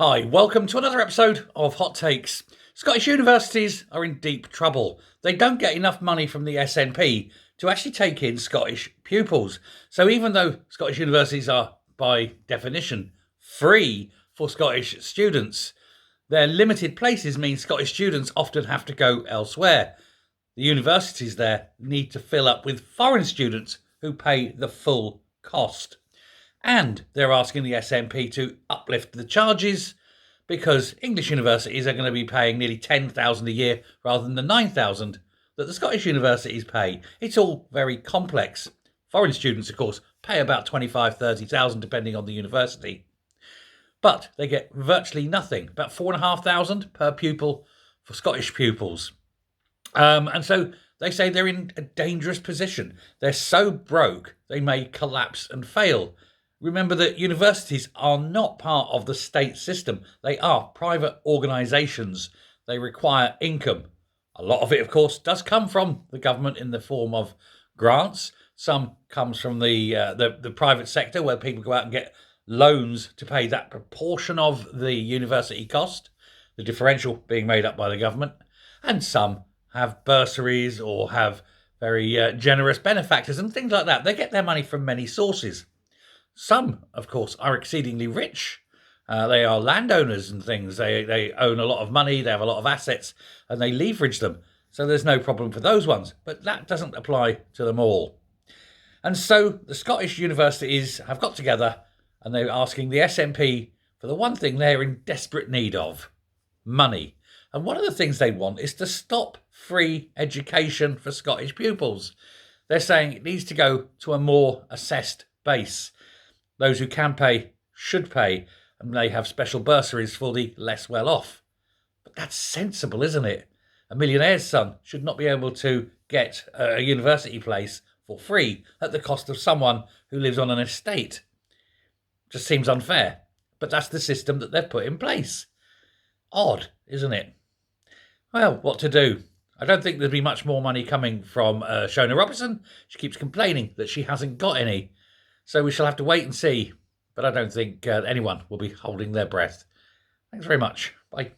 Hi, welcome to another episode of Hot Takes. Scottish universities are in deep trouble. They don't get enough money from the SNP to actually take in Scottish pupils. So even though Scottish universities are, by definition, free for Scottish students, their limited places mean Scottish students often have to go elsewhere. The universities there need to fill up with foreign students who pay the full cost. And they're asking the SNP to uplift the charges because English universities are going to be paying nearly 10,000 a year rather than the 9,000 that the Scottish universities pay. It's all very complex. Foreign students, of course, pay about 25, 30,000 depending on the university. But they get virtually nothing, about 4,500 per pupil for Scottish pupils. And so they say they're in a dangerous position. They're so broke, they may collapse and fail. Remember that universities are not part of the state system. They are private organisations. They require income. A lot of it, of course, does come from the government in the form of grants. Some comes from the private sector where people go out and get loans to pay that proportion of the university cost, the differential being made up by the government. And some have bursaries or have very generous benefactors and things like that. They get their money from many sources. Some, of course, are exceedingly rich. They are landowners and things. They own a lot of money, they have a lot of assets, and they leverage them. So there's no problem for those ones. But that doesn't apply to them all. And so the Scottish universities have got together and they're asking the SNP for the one thing they're in desperate need of: money. And one of the things they want is to stop free education for Scottish pupils. They're saying it needs to go to a more assessed base. Those who can pay should pay, and they have special bursaries for the less well off. But that's sensible, isn't it? A millionaire's son should not be able to get a university place for free at the cost of someone who lives on an estate. Just seems unfair, but that's the system that they've put in place. Odd, isn't it? Well, what to do? I don't think there'll be much more money coming from Shona Robertson. She keeps complaining that she hasn't got any. So we shall have to wait and see. But I don't think anyone will be holding their breath. Thanks very much. Bye.